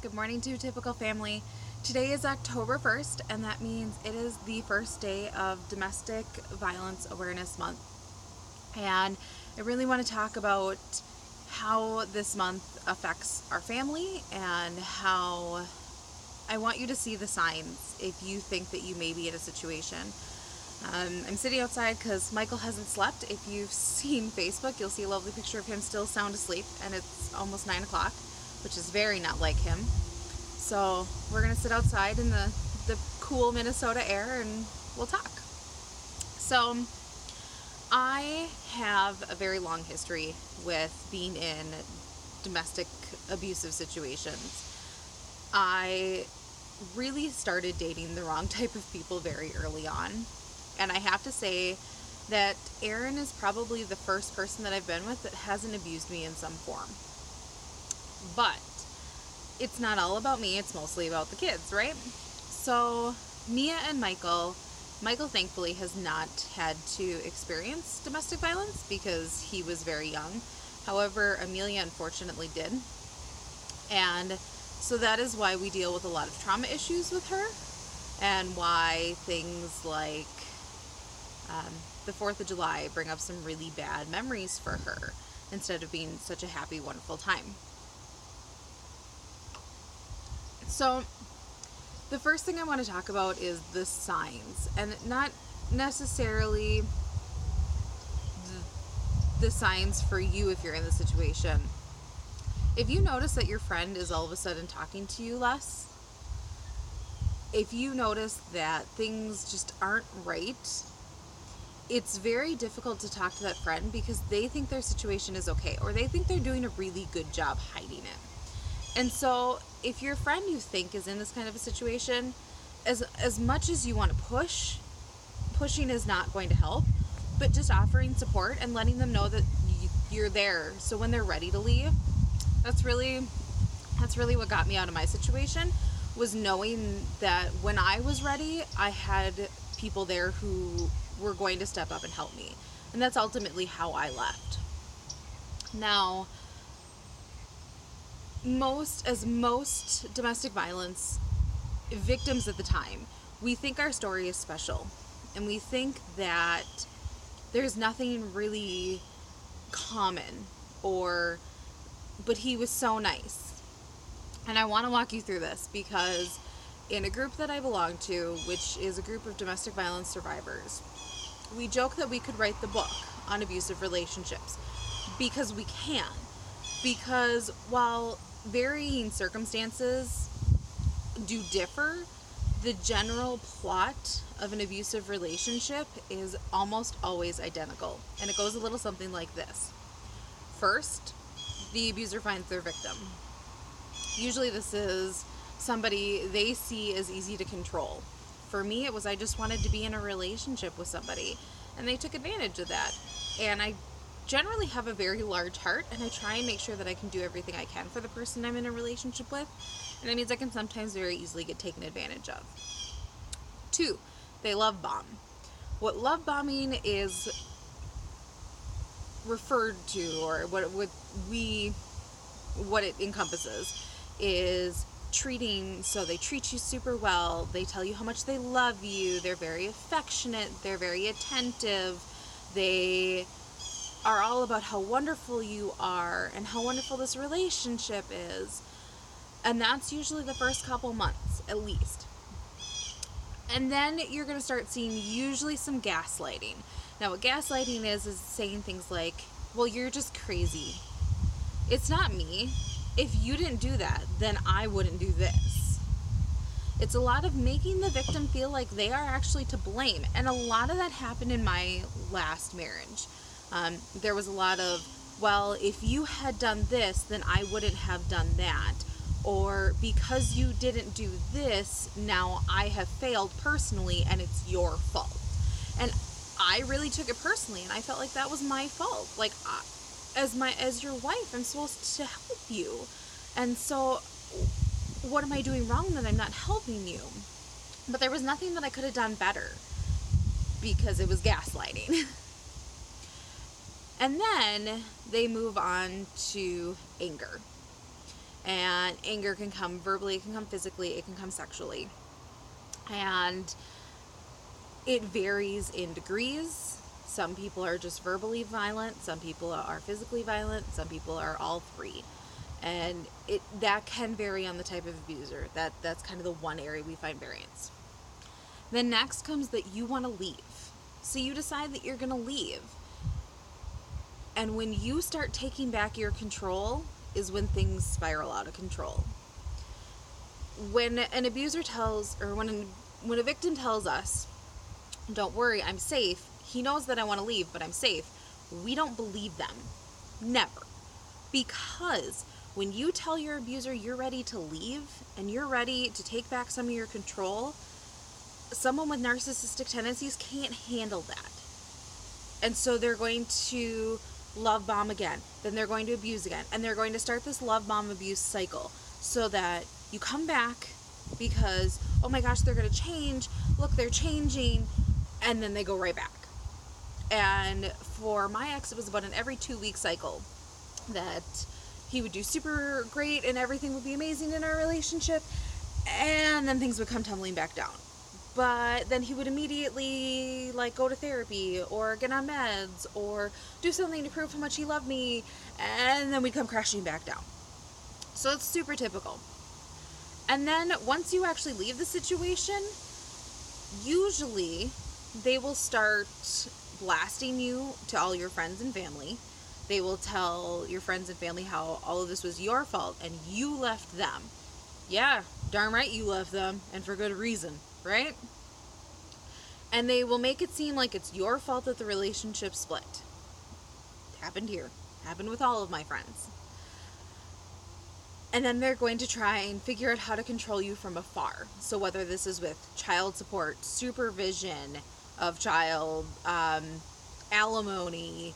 Good morning to Typical Family. Today is October 1st, and that means it is the first day of Domestic Violence Awareness Month. And I really want to talk about how this month affects our family and how I want you to see the signs if you think that you may be in a situation. I'm sitting outside because Michael hasn't slept. If you've seen Facebook, you'll see a lovely picture of him still sound asleep, and it's almost 9 o'clock, which is very not like him. So we're going to sit outside in the cool Minnesota air and we'll talk. So I have a very long history with being in domestic abusive situations. I really started dating the wrong type of people very early on. And I have to say that Aaron is probably the first person that I've been with that hasn't abused me in some form. But it's not all about me, it's mostly about the kids, right? So Mia and Michael thankfully has not had to experience domestic violence because he was very young. However, Amelia unfortunately did. And so that is why we deal with a lot of trauma issues with her, and why things like the 4th of July bring up some really bad memories for her instead of being such a happy, wonderful time. So the first thing I want to talk about is the signs, and not necessarily the signs for you if you're in the situation. If you notice that your friend is all of a sudden talking to you less, if you notice that things just aren't right, it's very difficult to talk to that friend because they think their situation is okay, or they think they're doing a really good job hiding it. And so if your friend you think is in this kind of a situation, as much as you want to pushing is not going to help, but just offering support and letting them know that you're there. So when they're ready to leave, that's really what got me out of my situation, was knowing that when I was ready, I had people there who were going to step up and help me. And that's ultimately how I left. Now, most domestic violence victims at the time, we think our story is special, and we think that there's nothing really common, but he was so nice. And I want to walk you through this because in a group that I belong to, which is a group of domestic violence survivors, we joke that we could write the book on abusive relationships because we can. Because while varying circumstances do differ, the general plot of an abusive relationship is almost always identical. And it goes a little something like this. First, the abuser finds their victim. Usually this is somebody they see as easy to control. For me, it was I just wanted to be in a relationship with somebody, and they took advantage of that. And I generally have a very large heart, and I try and make sure that I can do everything I can for the person I'm in a relationship with, and that means I can sometimes very easily get taken advantage of. 2, they love bomb. What love bombing is referred to, or what it encompasses, is so they treat you super well, they tell you how much they love you, they're very affectionate, they're very attentive, they are all about how wonderful you are and how wonderful this relationship is. And that's usually the first couple months, at least. And then you're going to start seeing usually some gaslighting. Now, what gaslighting is saying things like, well, you're just crazy. It's not me. If you didn't do that, then I wouldn't do this. It's a lot of making the victim feel like they are actually to blame. And a lot of that happened in my last marriage. There was a lot of, well, if you had done this, then I wouldn't have done that. Or because you didn't do this, now I have failed personally and it's your fault. And I really took it personally, and I felt like that was my fault. Like, as your wife, I'm supposed to help you. And so what am I doing wrong that I'm not helping you? But there was nothing that I could have done better because it was gaslighting. And then they move on to anger. And anger can come verbally, it can come physically, it can come sexually. And it varies in degrees. Some people are just verbally violent, some people are physically violent, some people are all three. And that can vary on the type of abuser. That's kind of the one area we find variance. Then next comes that you want to leave. So you decide that you're going to leave. And when you start taking back your control is when things spiral out of control. When an abuser tells, or when a victim tells us, don't worry, I'm safe, he knows that I want to leave, but I'm safe, we don't believe them. Never. Because when you tell your abuser you're ready to leave and you're ready to take back some of your control, someone with narcissistic tendencies can't handle that. And so they're going to love bomb again, then they're going to abuse again, and they're going to start this love bomb abuse cycle so that you come back because, oh my gosh, they're going to change, look, they're changing, and then they go right back. And for my ex, it was about an every 2-week cycle that he would do super great and everything would be amazing in our relationship, and then things would come tumbling back down. But then he would immediately go to therapy or get on meds or do something to prove how much he loved me, and then we'd come crashing back down. So it's super typical. And then once you actually leave the situation, usually they will start blasting you to all your friends and family. They will tell your friends and family how all of this was your fault and you left them. Yeah, darn right you left them, and for good reason, right? And they will make it seem like it's your fault that the relationship split. It happened here. It happened with all of my friends. And then they're going to try and figure out how to control you from afar. So whether this is with child support, supervision of child, alimony,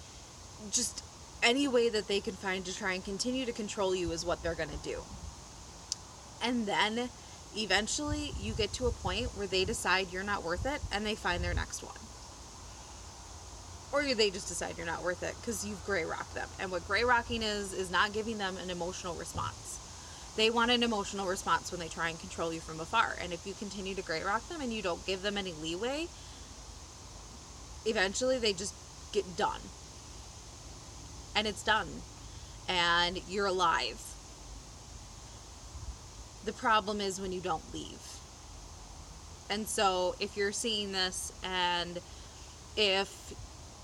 just any way that they can find to try and continue to control you is what they're going to do. And then eventually you get to a point where they decide you're not worth it and they find their next one. Or they just decide you're not worth it because you've gray rocked them. And what gray rocking is not giving them an emotional response. They want an emotional response when they try and control you from afar. And if you continue to gray rock them and you don't give them any leeway, eventually they just get done. And it's done. And you're alive. The problem is when you don't leave. And so if you're seeing this and if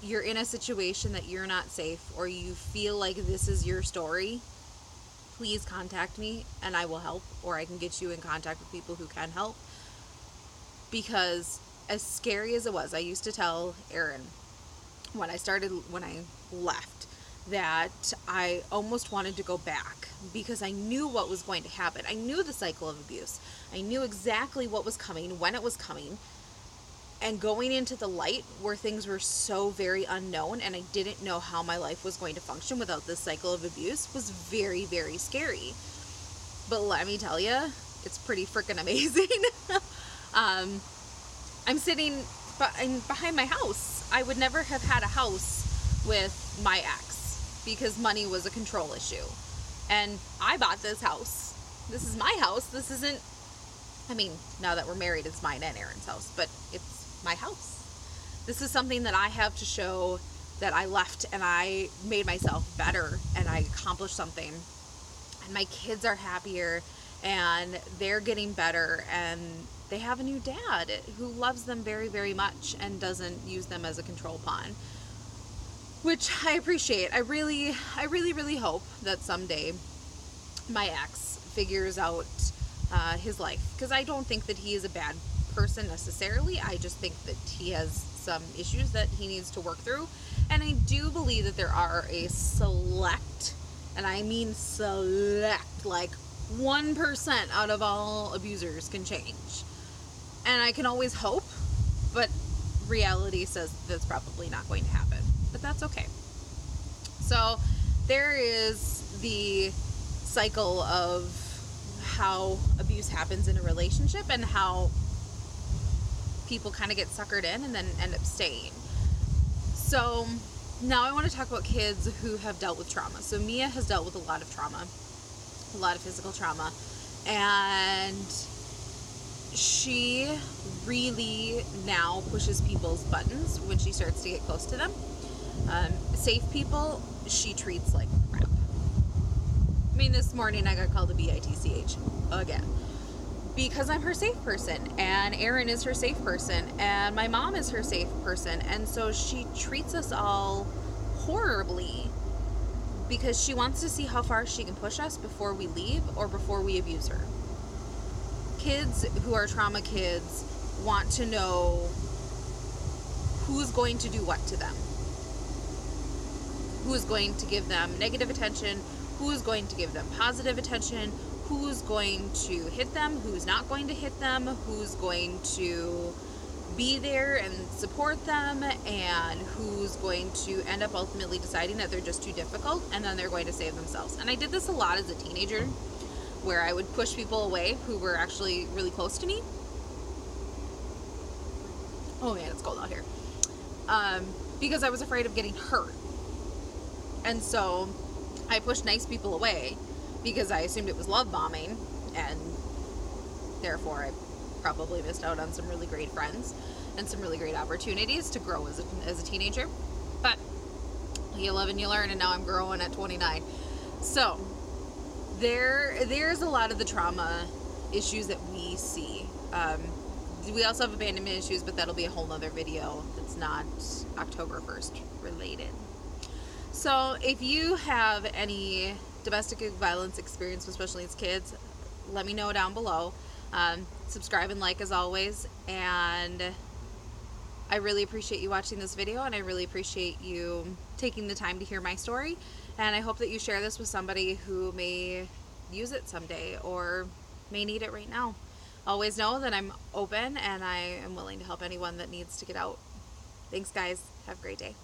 you're in a situation that you're not safe or you feel like this is your story, please contact me and I will help, or I can get you in contact with people who can help. Because as scary as it was, I used to tell Aaron when I left that I almost wanted to go back because I knew what was going to happen. I knew the cycle of abuse. I knew exactly what was coming, when it was coming. And going into the light where things were so very unknown and I didn't know how my life was going to function without this cycle of abuse was very, very scary. But let me tell you, it's pretty freaking amazing. I'm sitting behind my house. I would never have had a house with my ex because money was a control issue. And I bought this house. This is my house. This isn't, now that we're married, it's mine and Aaron's house, but it's my house. This is something that I have to show that I left and I made myself better and I accomplished something. And my kids are happier and they're getting better and they have a new dad who loves them very, very much and doesn't use them as a control pawn, which I appreciate. I really, really hope that someday my ex figures out his life, because I don't think that he is a bad person necessarily. I just think that he has some issues that he needs to work through, and I do believe that there are a select, and I mean select, 1% out of all abusers can change. And I can always hope, but reality says that's probably not going to happen. But that's okay. So there is the cycle of how abuse happens in a relationship and how people kind of get suckered in and then end up staying. So now I want to talk about kids who have dealt with trauma. So Mia has dealt with a lot of trauma. a lot of physical trauma. And she really now pushes people's buttons when she starts to get close to them. Safe people, she treats like crap. I mean, this morning I got called a bitch again. Because I'm her safe person, and Erin is her safe person, and my mom is her safe person, and so she treats us all horribly because she wants to see how far she can push us before we leave or before we abuse her. Kids who are trauma kids want to know who's going to do what to them. Who's going to give them negative attention, who's going to give them positive attention, who's going to hit them, who's not going to hit them, who's going to be there and support them, and who's going to end up ultimately deciding that they're just too difficult, and then they're going to save themselves. And I did this a lot as a teenager, where I would push people away who were actually really close to me. Oh man, it's cold out here. Because I was afraid of getting hurt. And so I pushed nice people away because I assumed it was love bombing, and therefore I probably missed out on some really great friends and some really great opportunities to grow as a teenager. But you live and you learn, and now I'm growing at 29. So there's a lot of the trauma issues that we see. We also have abandonment issues, but that'll be a whole nother video that's not October 1st related. So if you have any domestic violence experience, especially as kids, let me know down below. Subscribe and like as always, and I really appreciate you watching this video, and I really appreciate you taking the time to hear my story, and I hope that you share this with somebody who may use it someday or may need it right now. Always know that I'm open and I am willing to help anyone that needs to get out. Thanks guys, have a great day.